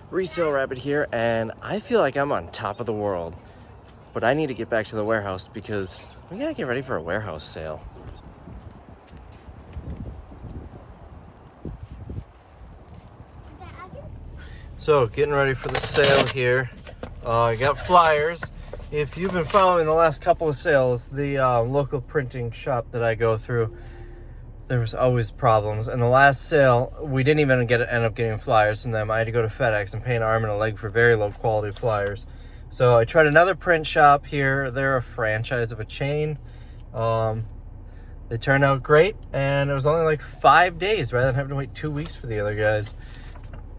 Resale Rabbit here, and I feel like I'm on top of the world, but I need to get back to the warehouse because we gotta get ready for a warehouse sale. So getting ready for the sale here. I got flyers. If you've been following the last couple of sales, the local printing shop that I go through, there was always problems. And the last sale, we didn't even end up getting flyers from them. I had to go to FedEx and pay an arm and a leg for very low quality flyers. So I tried another print shop here. They're a franchise of a chain. They turned out great, and it was only like 5 days rather than having to wait 2 weeks for the other guys.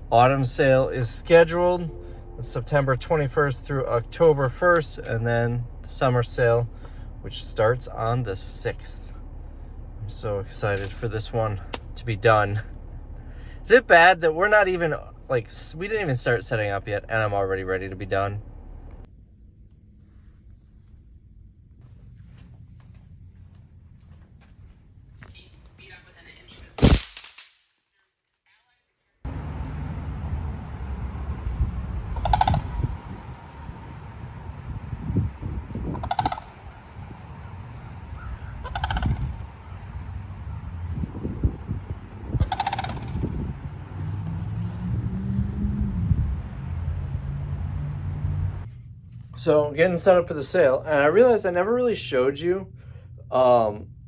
Autumn sale is scheduled September 21st through October 1st, and then the summer sale, which starts on the 6th. I'm so excited for this one to be done. Is it bad that we're not even, like, we didn't even start setting up yet, and I'm already ready to be done? So getting set up for the sale, and I realized I never really showed you,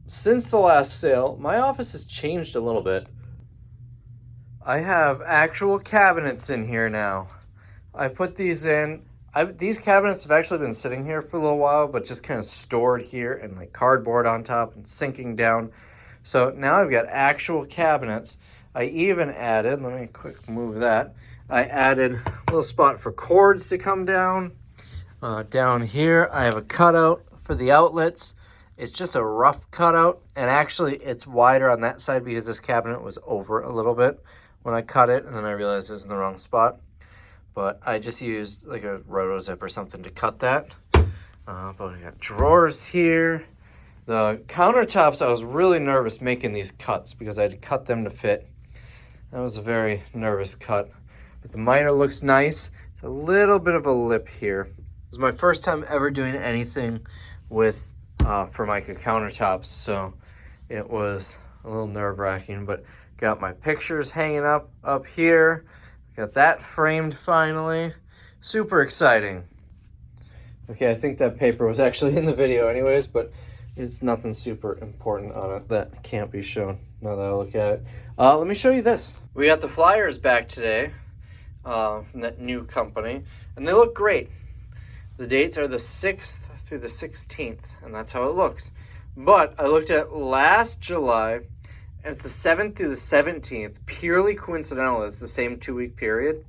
since the last sale, my office has changed a little bit. I have actual cabinets in here now. I put these in. These cabinets have actually been sitting here for a little while, but just kind of stored here and like cardboard on top and sinking down. So now I've got actual cabinets. I even added, let me quick move that. I added a little spot for cords to come down. Down here, I have a cutout for the outlets. It's just a rough cutout, and actually it's wider on that side because this cabinet was over a little bit when I cut it, and then I realized it was in the wrong spot. But I just used like a roto zip or something to cut that. But I got drawers here. The countertops, I was really nervous making these cuts because I had to cut them to fit. That was a very nervous cut. But the miter looks nice. It's a little bit of a lip here. It was my first time ever doing anything with Formica countertops, so it was a little nerve-wracking, but got my pictures hanging up here. Got that framed finally. Super exciting. Okay, I think that paper was actually in the video anyways, but it's nothing super important on it that can't be shown now that I look at it. Let me show you this. We got the flyers back today from that new company, and they look great. The dates are the 6th through the 16th, and that's how it looks. But I looked at last July, and it's the 7th through the 17th. Purely coincidental, it's the same 2-week period.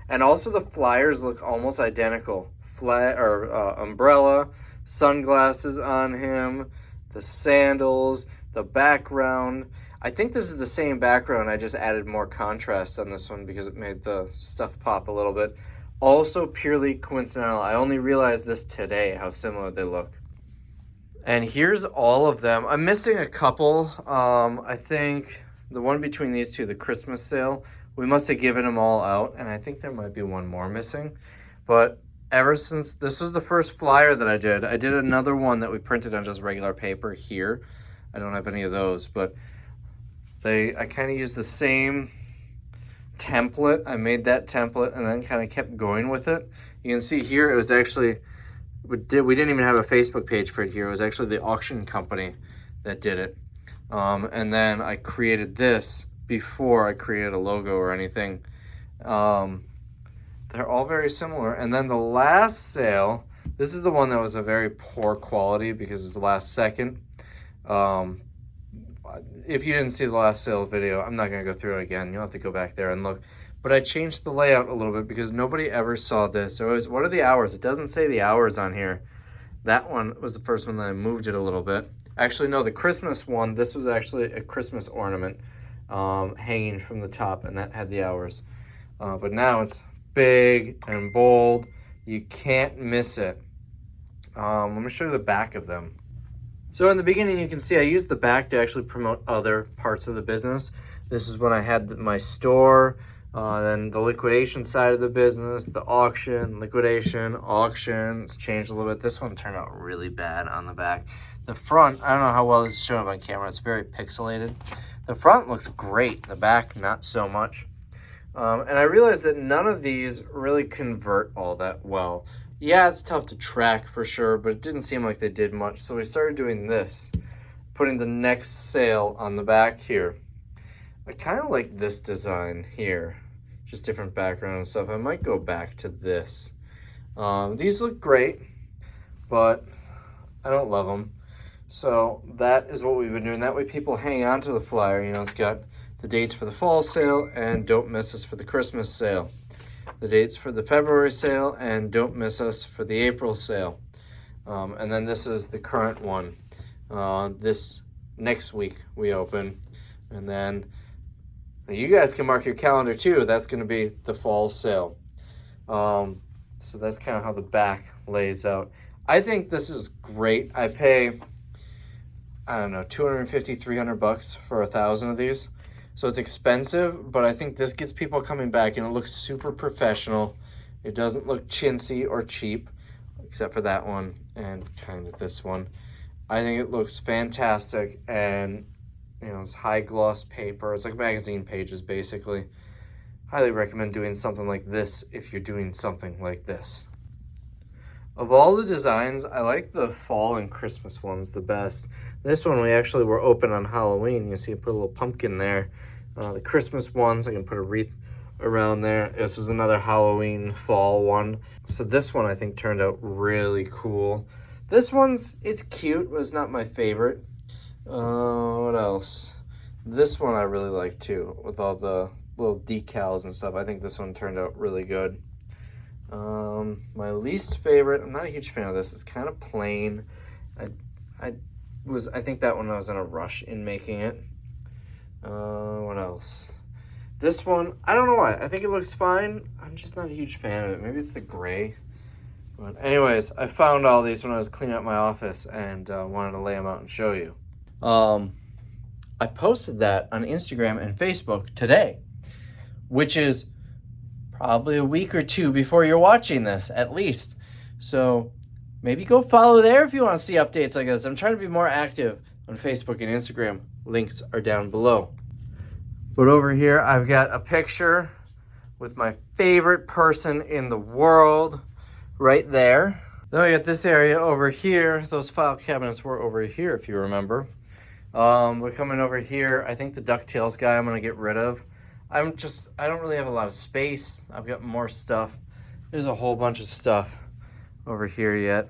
And also the flyers look almost identical. Umbrella, sunglasses on him, the sandals, the background. I think this is the same background. I just added more contrast on this one because it made the stuff pop a little bit. Also purely coincidental. I only realized this today, how similar they look. And here's all of them. I'm missing a couple. I think the one between these two, the Christmas sale, we must have given them all out, and I think there might be one more missing. But ever since, this was the first flyer that I did another one that we printed on just regular paper here. I don't have any of those, but I kind of used the same template. I made that template and then kind of kept going with it. You can see here it was actually, we didn't even have a Facebook page for it here. It was actually the auction company that did it. And then I created this before I created a logo or anything. They're all very similar. And then the last sale, this is the one that was a very poor quality because it's the last second. If you didn't see the last sale video, I'm not going to go through it again. You'll have to go back there and look. But I changed the layout a little bit because nobody ever saw this. So it was, what are the hours? It doesn't say the hours on here. That one was the first one that I moved it a little bit. Actually, no, the Christmas one, this was actually a Christmas ornament hanging from the top, and that had the hours. But now it's big and bold, You can't miss it. Let me show you the back of them. So in the beginning, you can see I used the back to actually promote other parts of the business. This is when I had my store, then the liquidation side of the business, the auction, liquidation, auction. It's changed a little bit. This one turned out really bad on the back. The front, I don't know how well this is showing up on camera. It's very pixelated. The front looks great. The back, not so much. And I realized that none of these really convert all that well. Yeah, it's tough to track for sure, but it didn't seem like they did much. So we started doing this, putting the next sale on the back here. I kind of like this design here, just different background and stuff. I might go back to this. These look great, but I don't love them. So that is what we've been doing. That way people hang on to the flyer. You know, it's got the dates for the fall sale and don't miss us for the Christmas sale. The dates for the February sale and don't miss us for the April sale. And then this is the current one. This next week we open. And then you guys can mark your calendar too. That's going to be the fall sale. So that's kind of how the back lays out. I think this is great. I pay, I don't know, $250, $300 for 1,000 of these. So it's expensive, but I think this gets people coming back, and it looks super professional. It doesn't look chintzy or cheap, except for that one and kind of this one. I think it looks fantastic, and you know, it's high gloss paper. It's like magazine pages, basically. Highly recommend doing something like this if you're doing something like this. Of all the designs, I like the fall and Christmas ones the best. This one we actually were open on Halloween. You see I put a little pumpkin there. The Christmas ones, I can put a wreath around there. This was another Halloween fall one. So this one I think turned out really cool. This one's, it's cute, but it's not my favorite. What else? This one I really like too, with all the little decals and stuff. I think this one turned out really good. My least favorite, I'm not a huge fan of this. It's kind of plain. I think that one I was in a rush in making it. What else? This one, I don't know why. I think it looks fine. I'm just not a huge fan of it. Maybe it's the gray. But anyways, I found all these when I was cleaning up my office and wanted to lay them out and show you. I posted that on Instagram and Facebook today, which is probably a week or two before you're watching this, at least. So maybe go follow there if you want to see updates like this. I'm trying to be more active on Facebook and Instagram. Links are down below. But over here, I've got a picture with my favorite person in the world right there. Then we got this area over here. Those file cabinets were over here, if you remember. We're coming over here. I think the DuckTales guy I'm going to get rid of. I don't really have a lot of space. I've got more stuff. There's a whole bunch of stuff over here yet,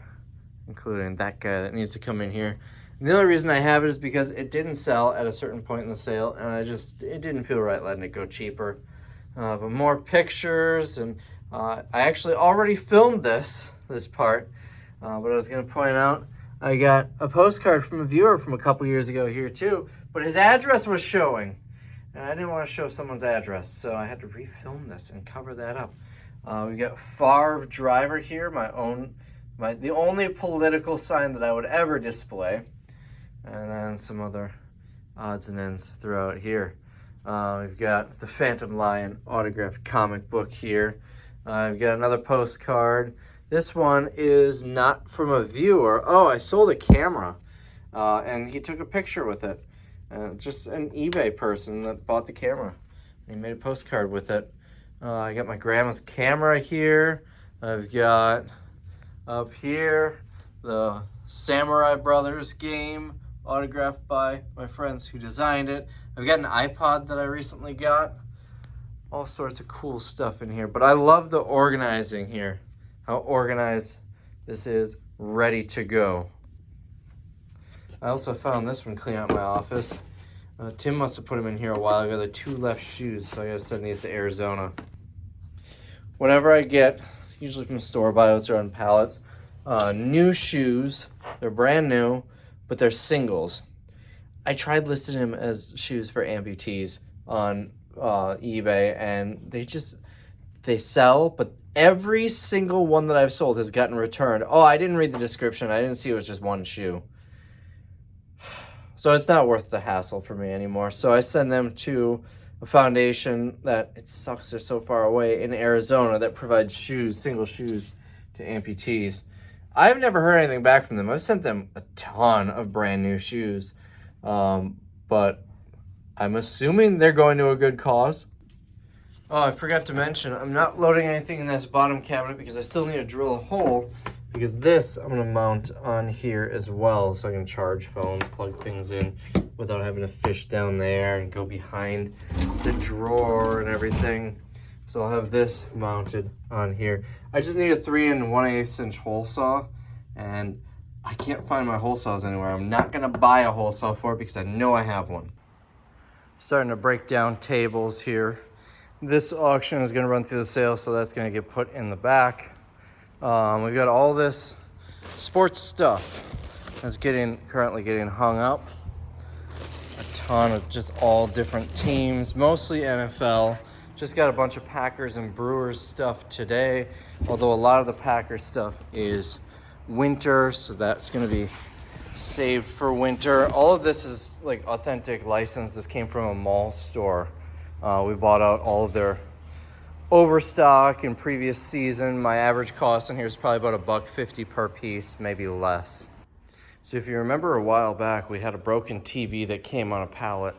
including that guy that needs to come in here. And the only reason I have it is because it didn't sell at a certain point in the sale, and it didn't feel right letting it go cheaper. But more pictures, and I actually already filmed this part, but I was going to point out I got a postcard from a viewer from a couple years ago here too, but his address was showing. And I didn't want to show someone's address, so I had to refilm this and cover that up. We got Favre Driver here, the only political sign that I would ever display. And then some other odds and ends throughout here. We've got the Phantom Lion autographed comic book here. I've got another postcard. This one is not from a viewer. Oh, I sold a camera, and he took a picture with it. Just an eBay person that bought the camera. He made a postcard with it. I got my grandma's camera here. I've got up here the Samurai Brothers game autographed by my friends who designed it. I've got an iPod that I recently got. All sorts of cool stuff in here. But I love the organizing here. How organized this is, ready to go. I also found this one cleaning out my office. Tim must have put them in here a while ago. The 2 left shoes, so I gotta send these to Arizona. Whenever I get, usually from store buys or on pallets, new shoes, they're brand new, but they're singles. I tried listing them as shoes for amputees on eBay, and they sell, but Every single one that I've sold has gotten returned. Oh, I didn't read the description. I didn't see it was just one shoe. So it's not worth the hassle for me anymore. So I send them to a foundation that, it sucks they're so far away, in Arizona, that provides shoes, single shoes, to amputees. I've never heard anything back from them. I've sent them a ton of brand new shoes, but I'm assuming they're going to a good cause. Oh, I forgot to mention, I'm not loading anything in this bottom cabinet because I still need to drill a hole, because this I'm going to mount on here as well, so I can charge phones, plug things in without having to fish down there and go behind the drawer and everything. So I'll have this mounted on here. I just need a 3 1/8 inch hole saw, and I can't find my hole saws anywhere. I'm not going to buy a hole saw for it because I know I have one. Starting to break down tables here. This auction is going to run through the sale, so that's going to get put in the back. We've got all this sports stuff that's currently getting hung up. A ton of just all different teams, mostly NFL. Just got a bunch of Packers and Brewers stuff today, although a lot of the Packers stuff is winter, so that's going to be saved for winter. All of this is like authentic license. This came from a mall store. We bought out all of their overstock in previous season. My average cost in here is probably about $1.50 per piece, maybe less. So if you remember a while back, we had a broken TV that came on a pallet,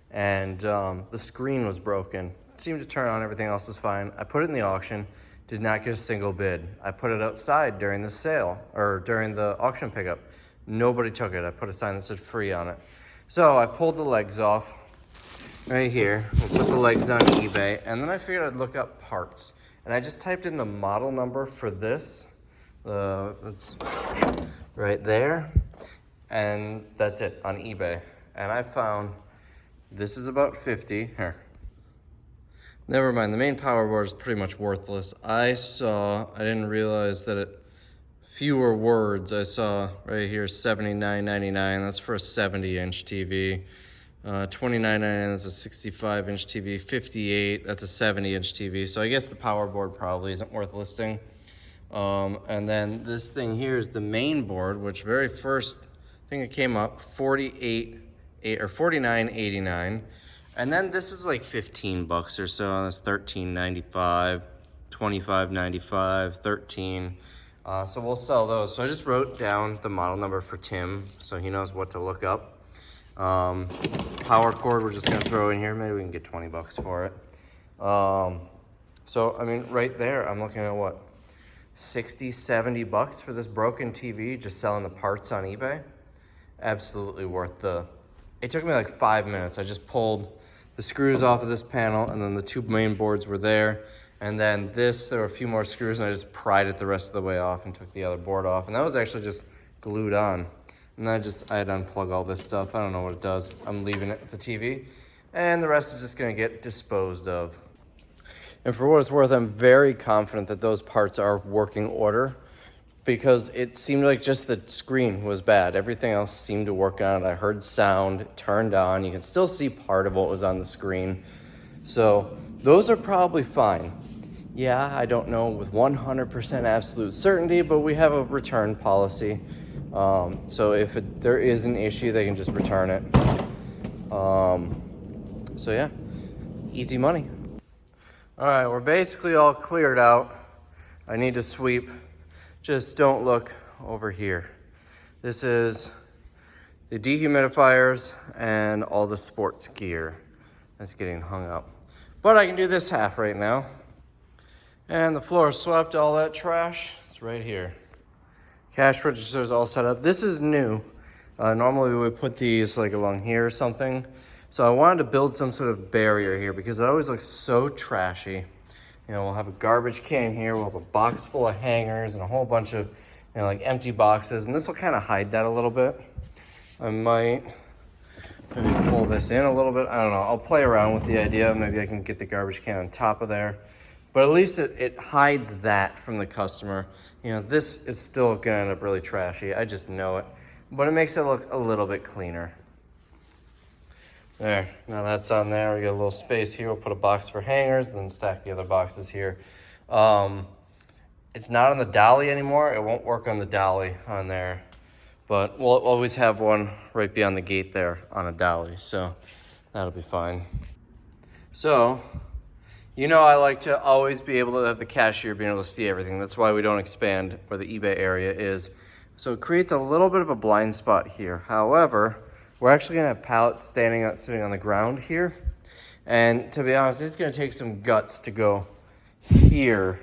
and the screen was broken. It seemed to turn on, everything else was fine. I put it in the auction, did not get a single bid. I put it outside during the sale, or during the auction pickup. Nobody took it. I put a sign that said free on it. So I pulled the legs off. Right here, we'll put the legs on eBay, and then I figured I'd look up parts. And I just typed in the model number for this. It's right there. And that's it on eBay. And I found this is about 50. Here. Never mind, the main power board is pretty much worthless. I didn't realize that fewer words. I saw right here $79.99. That's for a 70-inch TV. $29.99, that's a 65-inch TV. $58, that's a 70-inch TV. So I guess the power board probably isn't worth listing. And then this thing here is the main board, which very first thing that came up, $49.89. And then this is like $15 or so. That's $13.95, $25.95, $13. So we'll sell those. So I just wrote down the model number for Tim, so he knows what to look up. Power cord we're just gonna throw in here. Maybe we can get $20 for it. So I mean, right there I'm looking at what, $60-70 for this broken TV, just selling the parts on eBay. Absolutely worth it took me like 5 minutes. I just pulled the screws off of this panel, and then the two main boards were there, and then there were a few more screws, and I just pried it the rest of the way off and took the other board off, and that was actually just glued on. And I had to unplug all this stuff. I don't know what it does. I'm leaving it with the TV. And the rest is just gonna get disposed of. And for what it's worth, I'm very confident that those parts are working order, because it seemed like just the screen was bad. Everything else seemed to work on it. I heard sound, it turned on. You can still see part of what was on the screen. So those are probably fine. Yeah, I don't know with 100% absolute certainty, but we have a return policy. So if there is an issue, they can just return it. So yeah, easy money. All right, we're basically all cleared out. I need to sweep. Just don't look over here. This is the dehumidifiers and all the sports gear that's getting hung up. But I can do this half right now. And the floor is swept, all that trash, it's right here. Cash register is all set up. This is new. Normally we would put these like along here or something. So I wanted to build some sort of barrier here because it always looks so trashy. You know, we'll have a garbage can here, we'll have a box full of hangers and a whole bunch of, like empty boxes, and this will kind of hide that a little bit. I might maybe pull this in a little bit. I don't know, I'll play around with the idea. Maybe I can get the garbage can on top of there. But at least it hides that from the customer. You know, this is still gonna end up really trashy. I just know it. But it makes it look a little bit cleaner. There, now that's on there. We got a little space here. We'll put a box for hangers and then stack the other boxes here. It's not on the dolly anymore. It won't work on the dolly on there. But we'll always have one right beyond the gate there on a dolly. So that'll be fine. So, you know I like to always be able to have the cashier being able to see everything. That's why we don't expand where the eBay area is. So it creates a little bit of a blind spot here. However, we're actually gonna have pallets sitting on the ground here. And to be honest, it's gonna take some guts to go here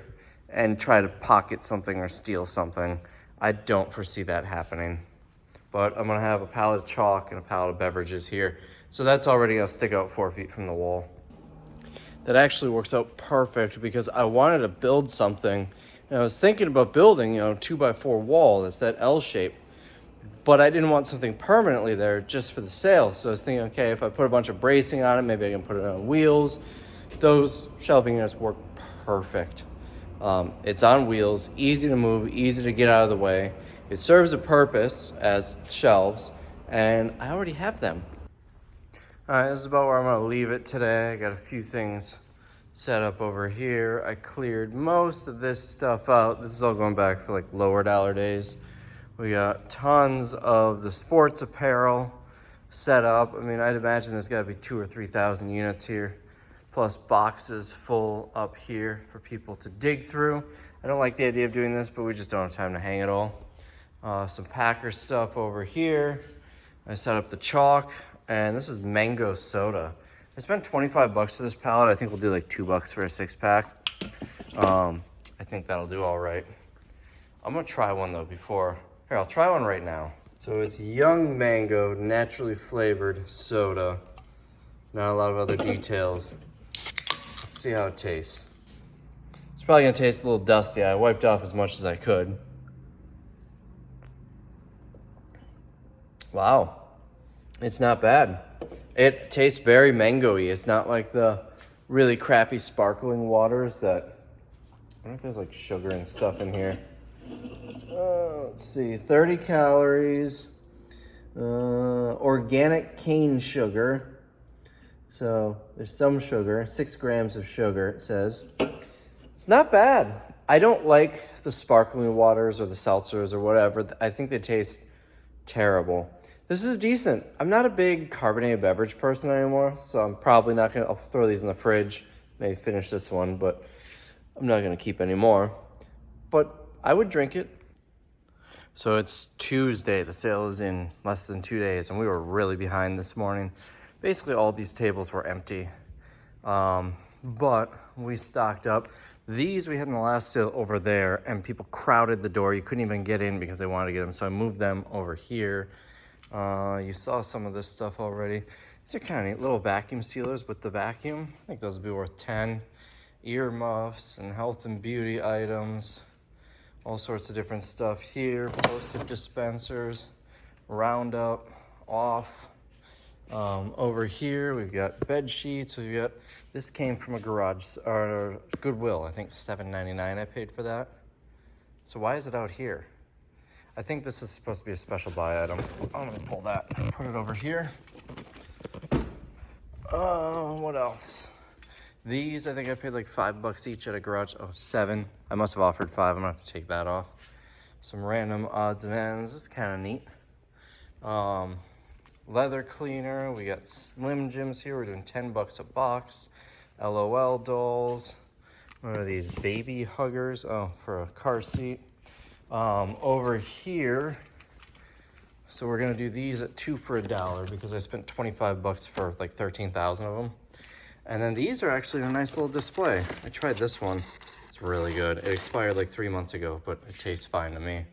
and try to pocket something or steal something. I don't foresee that happening. But I'm gonna have a pallet of chalk and a pallet of beverages here. So that's already gonna stick out 4 feet from the wall. That actually works out perfect because I wanted to build something. And I was thinking about building, 2x4 wall. It's that L shape. But I didn't want something permanently there just for the sale. So I was thinking, okay, if I put a bunch of bracing on it, maybe I can put it on wheels. Those shelving units work perfect. It's on wheels, easy to move, easy to get out of the way. It serves a purpose as shelves, and I already have them. All right, this is about where I'm gonna leave it today. I got a few things set up over here. I cleared most of this stuff out. This is all going back for like lower dollar days. We got tons of the sports apparel set up. I mean, I'd imagine there's gotta be 2,000 or 3,000 units here, plus boxes full up here for people to dig through. I don't like the idea of doing this, but we just don't have time to hang it all. Some Packer stuff over here. I set up the chalk, and this is mango soda. I spent 25 bucks for this pallet. I think we'll do like $2 for a 6-pack. I think that'll do all right. I'm gonna try one though before. Here, I'll try one right now. So it's young mango, naturally flavored soda. Not a lot of other details. Let's see how it tastes. It's probably gonna taste a little dusty. I wiped off as much as I could. Wow, it's not bad. It tastes very mango-y. It's not like the really crappy sparkling waters that, I don't know if there's like sugar and stuff in here. Let's see, 30 calories, organic cane sugar. So there's some sugar, 6 grams of sugar, it says. It's not bad. I don't like the sparkling waters or the seltzers or whatever. I think they taste terrible. This is decent. I'm not a big carbonated beverage person anymore, so I'm probably not gonna, I'll throw these in the fridge, maybe finish this one, but I'm not gonna keep any more. But I would drink it. So it's Tuesday, the sale is in less than 2 days, and we were really behind this morning. Basically all these tables were empty, but we stocked up. These we had in the last sale over there, and people crowded the door. You couldn't even get in because they wanted to get them, so I moved them over here. You saw some of this stuff already. These are kind of neat little vacuum sealers with the vacuum. I think those would be worth 10. Earmuffs and health and beauty items. All sorts of different stuff here. Post-it dispensers, Roundup, Off. Over here we've got bed sheets. We've got, this came from a garage or Goodwill. I think $7.99 I paid for that. So why is it out here? I think this is supposed to be a special buy item. I'm gonna pull that and put it over here. What else? These, I think I paid like $5 each at a garage. Oh, 7. I must have offered 5. I'm gonna have to take that off. Some random odds and ends. This is kind of neat. Leather cleaner. We got Slim Jims here. We're doing $10 a box. LOL dolls. What are these? Baby huggers. Oh, for a car seat. Over here, so we're gonna do these at 2 for $1 because I spent 25 bucks for like 13,000 of them. And then these are actually a nice little display. I tried this one. It's really good. It expired like 3 months ago, but it tastes fine to me.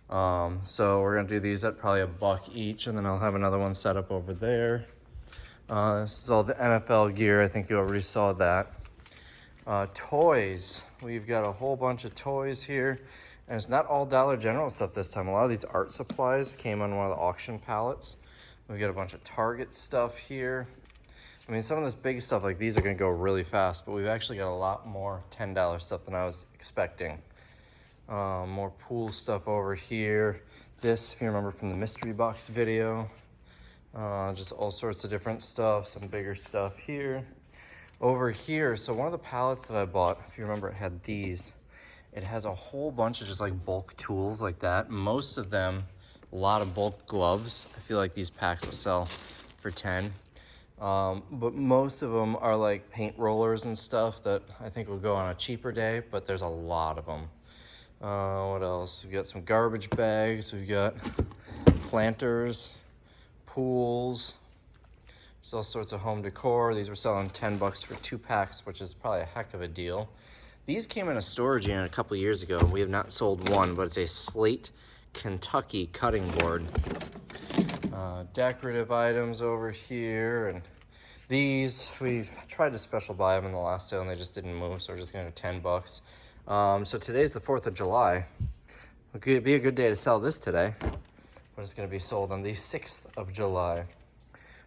So we're gonna do these at probably $1 each, and then I'll have another one set up over there. This is all the NFL gear. I think you already saw that. Toys. We've got a whole bunch of toys here. And it's not all Dollar General stuff this time. A lot of these art supplies came on one of the auction pallets. We've got a bunch of Target stuff here. I mean, some of this big stuff, like these are gonna go really fast, but we've actually got a lot more $10 stuff than I was expecting. More pool stuff over here. This, if you remember from the mystery box video, just all sorts of different stuff, some bigger stuff here. Over here, so one of the pallets that I bought, if you remember, it had these. It has a whole bunch of just like bulk tools like that. Most of them, a lot of bulk gloves. I feel like these packs will sell for 10. But most of them are like paint rollers and stuff that I think will go on a cheaper day, but there's a lot of them. What else? We've got some garbage bags. We've got planters, pools. There's all sorts of home decor. These were selling 10 bucks for 2 packs, which is probably a heck of a deal. These came in a storage unit a couple years ago. We have not sold one, but it's a Slate Kentucky cutting board. Decorative items over here, and these, we tried to special buy them in the last sale and they just didn't move, so we're just gonna go 10 bucks. So today's the 4th of July. It could be a good day to sell this today, but it's gonna be sold on the 6th of July.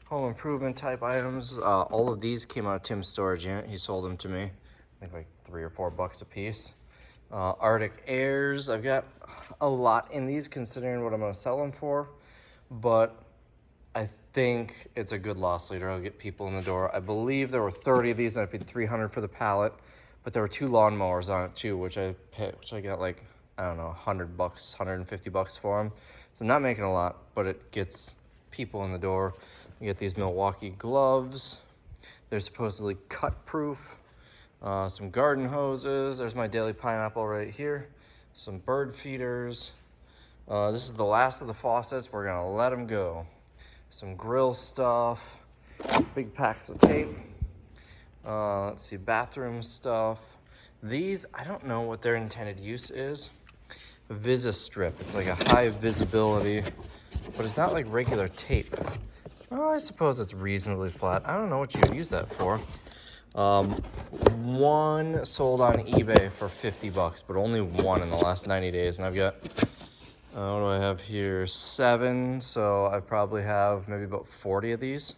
Home improvement type items. All of these came out of Tim's storage unit. He sold them to me, I think like 3 or 4 bucks a piece. Arctic Airs, I've got a lot in these considering what I'm gonna sell them for, but I think it's a good loss leader. I'll get people in the door. I believe there were 30 of these and I paid $300 for the pallet, but there were 2 lawnmowers on it too, which I got like, I don't know, 100 bucks, 150 bucks for them. So I'm not making a lot, but it gets people in the door. You get these Milwaukee gloves. They're supposedly cut proof. Some garden hoses. There's my daily pineapple right here. Some bird feeders. This is the last of the faucets. We're gonna let them go. Some grill stuff, big packs of tape. Let's see, bathroom stuff. These, I don't know what their intended use is. Visi-Strip, it's like a high visibility, but it's not like regular tape. Well, I suppose it's reasonably flat. I don't know what you would use that for. One sold on eBay for 50 bucks, but only one in the last 90 days. And I've got, what do I have here? 7, so I probably have maybe about 40 of these.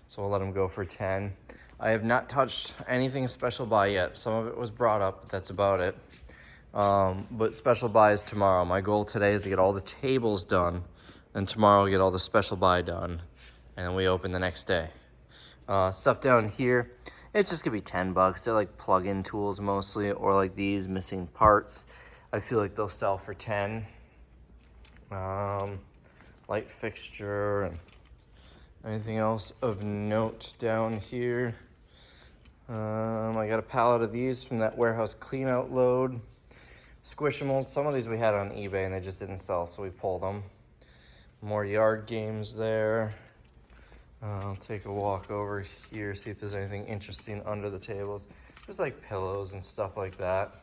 So we'll let them go for 10. I have not touched anything special buy yet. Some of it was brought up, but that's about it. But special buy is tomorrow. My goal today is to get all the tables done, and tomorrow I'll get all the special buy done, and then we open the next day. Stuff down here, it's just gonna be 10 bucks. They're like plug-in tools mostly, or like these missing parts. I feel like they'll sell for 10. Light fixture and anything else of note down here. I got a pallet of these from that warehouse clean out load. Squishimals, some of these we had on eBay and they just didn't sell, so we pulled them. More yard games there. I'll take a walk over here, see if there's anything interesting under the tables. Just like pillows and stuff like that.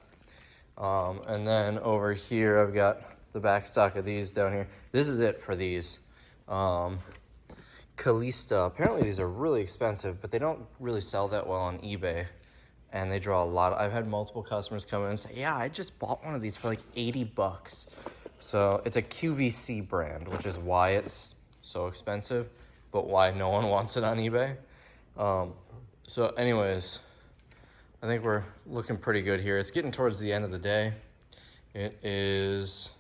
And then over here, I've got the back stock of these down here. This is it for these. Calista, apparently these are really expensive, but they don't really sell that well on eBay. And they draw a lot. I've had multiple customers come in and say, yeah, I just bought one of these for like 80 bucks. So it's a QVC brand, which is why it's so expensive, but why no one wants it on eBay. So anyways, I think we're looking pretty good here. It's getting towards the end of the day. It is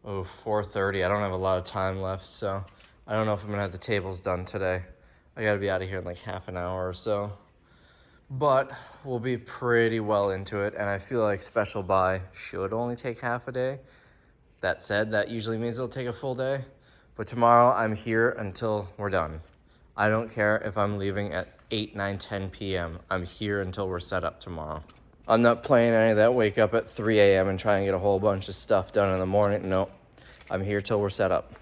4:30. I don't have a lot of time left, so I don't know if I'm gonna have the tables done today. I gotta be out of here in like half an hour or so. But we'll be pretty well into it, and I feel like special buy should only take half a day. That said, that usually means it'll take a full day. But tomorrow I'm here until we're done. I don't care if I'm leaving at 8, 9, 10 p.m. I'm here until we're set up tomorrow. I'm not playing any of that wake up at 3 a.m. and try and get a whole bunch of stuff done in the morning. No, I'm here till we're set up.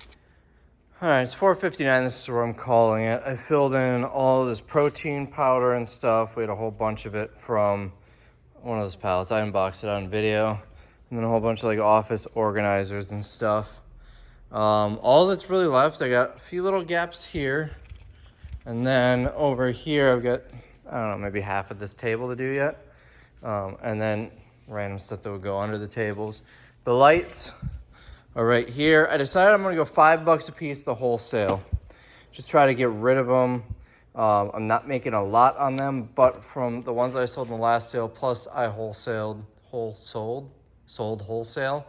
All right, it's 4:59. This is where I'm calling it. I filled in all of this protein powder and stuff. We had a whole bunch of it from one of those pallets. I unboxed it on video. And then a whole bunch of like office organizers and stuff. All that's really left, I got a few little gaps here. And then over here, I've got, I don't know, maybe half of this table to do yet. And then random stuff that would go under the tables. The lights are right here. I decided I'm gonna go $5 a piece, the wholesale. Just try to get rid of them. I'm not making a lot on them, but from the ones I sold in the last sale, plus I sold wholesale,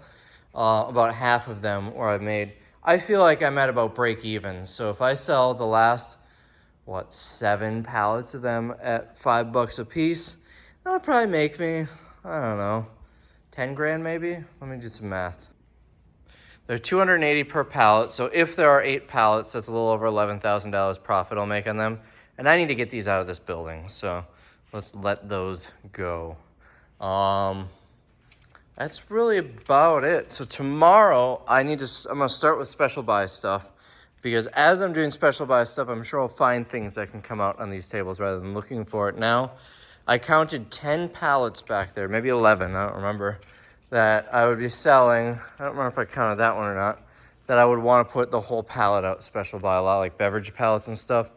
about half of them where I've made, I feel like I'm at about break even. So if I sell the last, 7 pallets of them at $5 a piece, that'll probably make me, I don't know, 10 grand maybe? Let me do some math. They're $280 per pallet, so if there are 8 pallets, that's a little over $11,000 profit I'll make on them. And I need to get these out of this building, so let's let those go. That's really about it. So tomorrow, I'm gonna start with special buy stuff, because as I'm doing special buy stuff, I'm sure I'll find things that can come out on these tables rather than looking for it now. I counted 10 pallets back there, maybe 11, I don't remember, that I would be selling. I don't remember if I counted that one or not, that I would want to put the whole pallet out special buy, a lot like beverage pallets and stuff.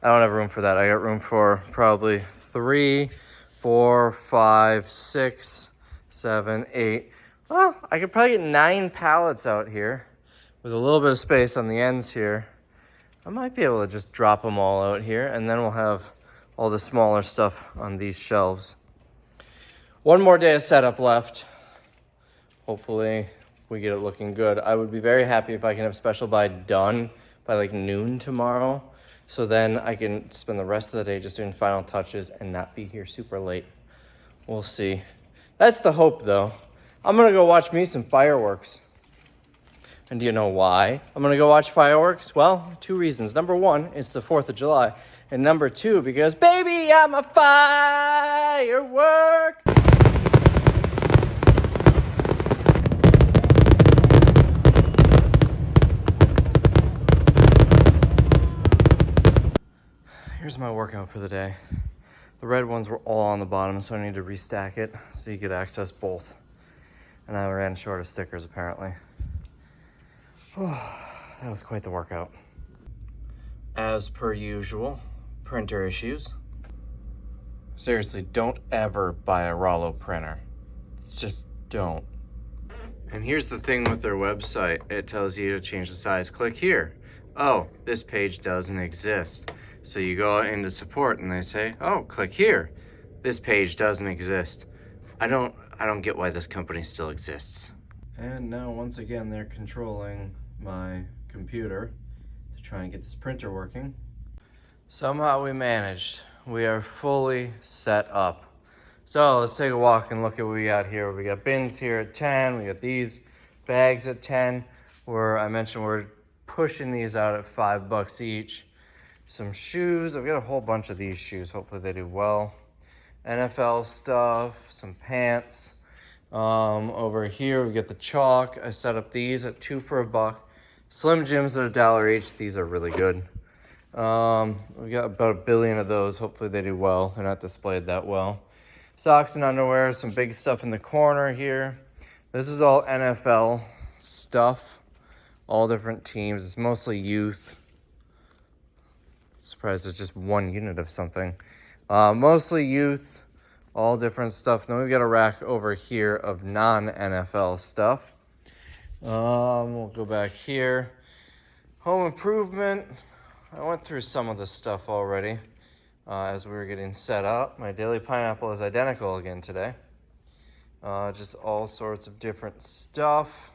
I don't have room for that. I got room for probably 3, 4, 5, 6, 7, 8. Well, I could probably get 9 pallets out here with a little bit of space on the ends here. I might be able to just drop them all out here, and then we'll have all the smaller stuff on these shelves. One more day of setup left. Hopefully we get it looking good. I would be very happy if I can have special buy done by like noon tomorrow, so then I can spend the rest of the day just doing final touches and not be here super late. We'll see. That's the hope though. I'm gonna go watch me some fireworks. And do you know why I'm gonna go watch fireworks? Well, 2 reasons. Number 1, it's the 4th of July. And number 2, because baby, I'm a firework. Here's my workout for the day. The red ones were all on the bottom, so I need to restack it so you could access both. And I ran short of stickers, apparently. That was quite the workout. As per usual, printer issues. Seriously, don't ever buy a Rollo printer. Just don't. And here's the thing with their website. It tells you to change the size. Click here. Oh, this page doesn't exist. So you go into support and they say, oh, click here. This page doesn't exist. I don't get why this company still exists. And now once again, they're controlling my computer to try and get this printer working. Somehow we managed. We are fully set up. So let's take a walk and look at what we got here. We got bins here at 10. We got these bags at 10. Where I mentioned we're pushing these out at $5 each. Some shoes. I've got a whole bunch of these shoes. Hopefully they do well. NFL stuff. Some pants. Over here we get the chalk. I set up these at 2 for $1. Slim Jims at $1 each. These are really good. We got about 1 billion of those. Hopefully they do well. They're not displayed that well. Socks and underwear. Some big stuff in the corner here. This is all NFL stuff. All different teams. It's mostly youth. Surprised it's just one unit of something. Mostly youth. All different stuff. Then we've got a rack over here of non-NFL stuff. We'll go back here. Home improvement. I went through some of this stuff already as we were getting set up. My daily pineapple is identical again today. Just all sorts of different stuff.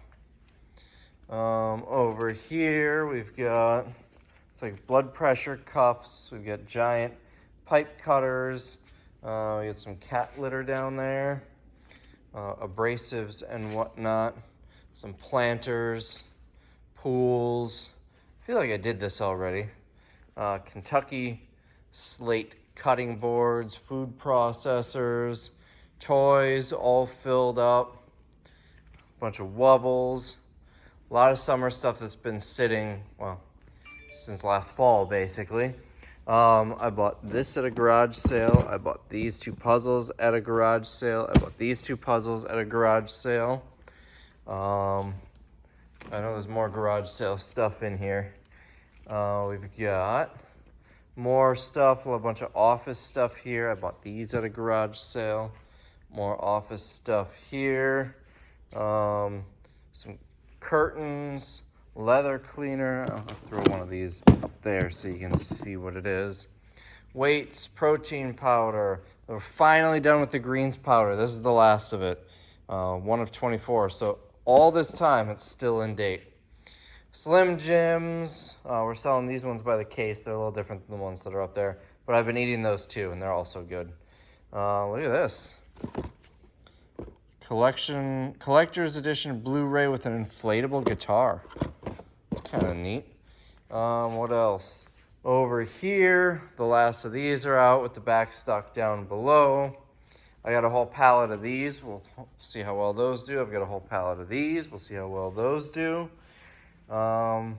Over here we've got, it's like blood pressure cuffs. We've got giant pipe cutters. We got some cat litter down there. Abrasives and whatnot. Some planters, pools. I feel like I did this already. Kentucky slate cutting boards, food processors, toys all filled up. A bunch of wobbles. A lot of summer stuff that's been sitting, well, since last fall, basically. I bought this at a garage sale. I bought these 2 puzzles at a garage sale. I bought these 2 puzzles at a garage sale. I know there's more garage sale stuff in here. We've got more stuff, a bunch of office stuff here. I bought these at a garage sale. More office stuff here. Some curtains, leather cleaner. I'll throw one of these up there so you can see what it is. Weights, protein powder. We're finally done with the greens powder. This is the last of it. 1 of 24. So all this time, it's still in date. Slim Jims. We're selling these ones by the case. They're a little different than the ones that are up there. But I've been eating those too, and they're also good. Look at this. collector's edition Blu-ray with an inflatable guitar. It's kind of neat. What else? Over here, the last of these are out with the back stuck down below. I got a whole pallet of these. We'll see how well those do. I've got a whole pallet of these. We'll see how well those do. Fans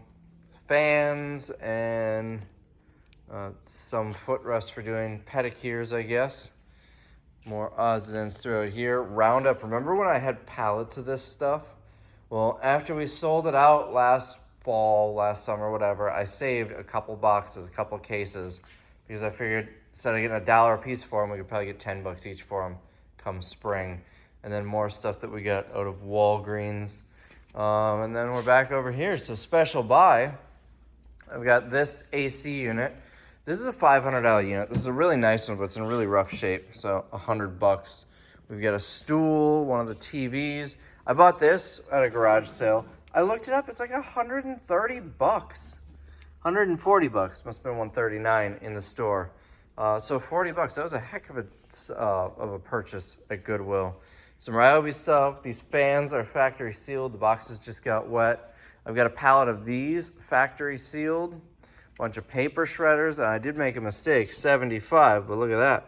and some footrests for doing pedicures, I guess. More odds and ends throughout here. Roundup. Remember when I had pallets of this stuff? Well, after we sold it out last fall, last summer, whatever, I saved a couple boxes, a couple cases, because I figured instead of getting $1 a piece for them, we could probably get 10 bucks each for them come spring. And then more stuff that we got out of Walgreens. And then we're back over here. So special buy. I've got this AC unit. This is a $500 unit. This is a really nice one, but it's in really rough shape. So $100. We've got a stool, one of the TVs. I bought this at a garage sale. I looked it up. It's like $130. 140 bucks. Must have been 139 in the store. So 40 bucks. That was a heck of a purchase at Goodwill. Some Ryobi stuff. These fans are factory sealed. The boxes just got wet. I've got a pallet of these factory sealed. Bunch of paper shredders, and I did make a mistake, 75, but look at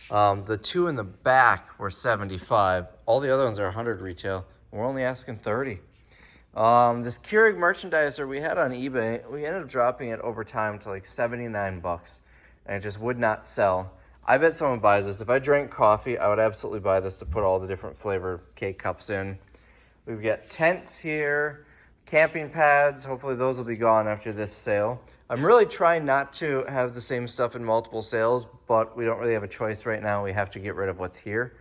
that. The two in the back were 75. All the other ones are 100 retail. We're only asking 30. This Keurig merchandiser we had on eBay, we ended up dropping it over time to like 79 bucks, and it just would not sell. I bet someone buys this. If I drank coffee, I would absolutely buy this to put all the different flavor cake cups in. We've got tents here, camping pads. Hopefully those will be gone after this sale. I'm really trying not to have the same stuff in multiple sales, but we don't really have a choice right now. We have to get rid of what's here.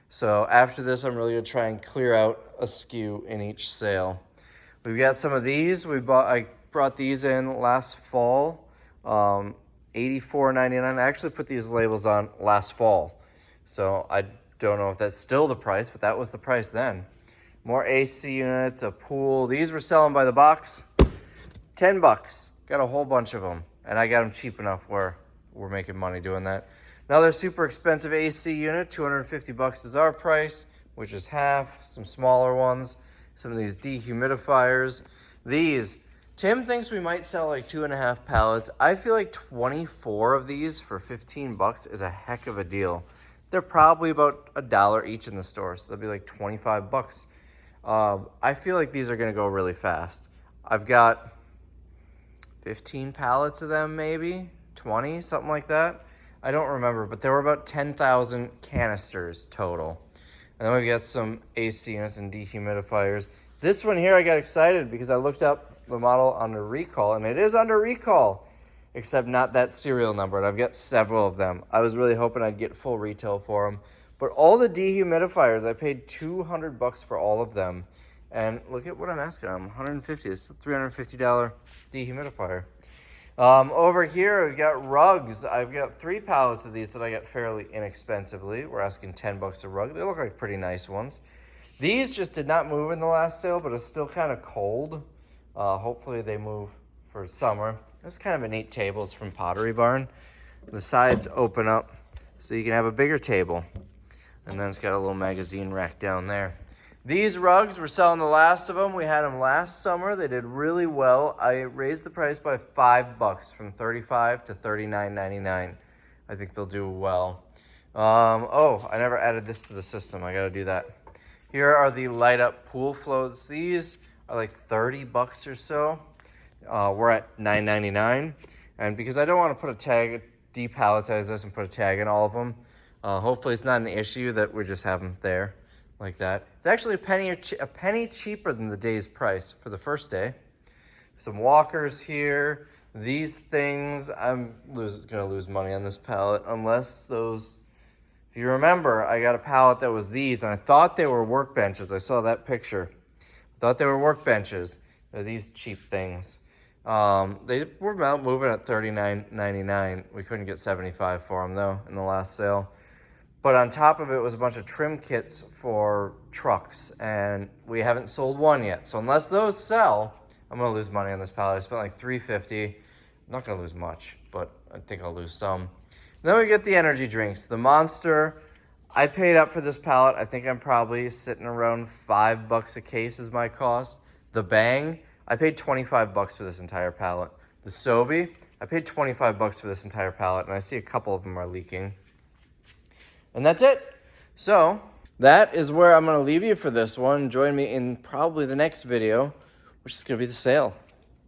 So after this, I'm really going to try and clear out a SKU in each sale. We've got some of these. I brought these in last fall, $84.99. I actually put these labels on last fall. So I don't know if that's still the price, but that was the price then. More AC units, a pool. These were selling by the box, 10 bucks. Got a whole bunch of them, and I got them cheap enough where we're making money doing that. Another super expensive AC unit, 250 bucks is our price, which is half. Some smaller ones, some of these dehumidifiers. These, Tim thinks we might sell like 2.5 pallets. I feel like 24 of these for 15 bucks is a heck of a deal. They're probably about $1 each in the store, so they'll be like 25 bucks. I feel like these are gonna go really fast. I've got 15 pallets of them, maybe 20, something like that. I don't remember, but there were about 10,000 canisters total. And then we've got some AC units and dehumidifiers. This one here, I got excited because I looked up the model under recall, and it is under recall, except not that serial number. And I've got several of them. I was really hoping I'd get full retail for them. But all the dehumidifiers, I paid 200 bucks for all of them. And look at what I'm asking them, 150. It's a $350 dehumidifier. Over here, we've got rugs. I've got 3 pallets of these that I got fairly inexpensively. We're asking 10 bucks a rug. They look like pretty nice ones. These just did not move in the last sale, but it's still kind of cold. Hopefully they move for summer. This is kind of a neat table. It's from Pottery Barn. The sides open up so you can have a bigger table. And then it's got a little magazine rack down there. These rugs, we're selling the last of them. We had them last summer. They did really well. I raised the price by 5 bucks from $35 to $39.99. I think they'll do well. Oh, I never added this to the system. I got to do that. Here are the light up pool floats. These are like 30 bucks or so. We're at $9.99. And because I don't want to put a tag, depalletize this and put a tag in all of them, hopefully it's not an issue that we just have them there. Like that. It's actually a penny cheaper than the day's price for the first day. Some walkers here. These things, I'm gonna lose money on this pallet unless those, if you remember, I got a pallet that was these, and I thought they were workbenches. I saw that picture. I thought they were workbenches. They're these cheap things. They were out moving at $39.99. We couldn't get $75 for them though in the last sale. But on top of it was a bunch of trim kits for trucks, and we haven't sold one yet. So unless those sell, I'm gonna lose money on this pallet. I spent like $3.50. I'm not gonna lose much, but I think I'll lose some. Then we get the energy drinks. The Monster, I paid up for this pallet. I think I'm probably sitting around $5 a case is my cost. The Bang, I paid 25 bucks for this entire pallet. The Sobe, I paid 25 bucks for this entire pallet, and I see a couple of them are leaking. And that's it. So that is where I'm going to leave you for this one. Join me in probably the next video, which is going to be the sale,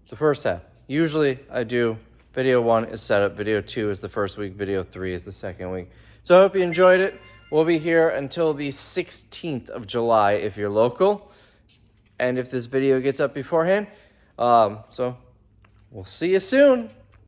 the first half. Usually I do video 1 is setup, video 2 is the first week, video 3 is the second week. So I hope you enjoyed it. We'll be here until the 16th of July if you're local, and if this video gets up beforehand. So we'll see you soon.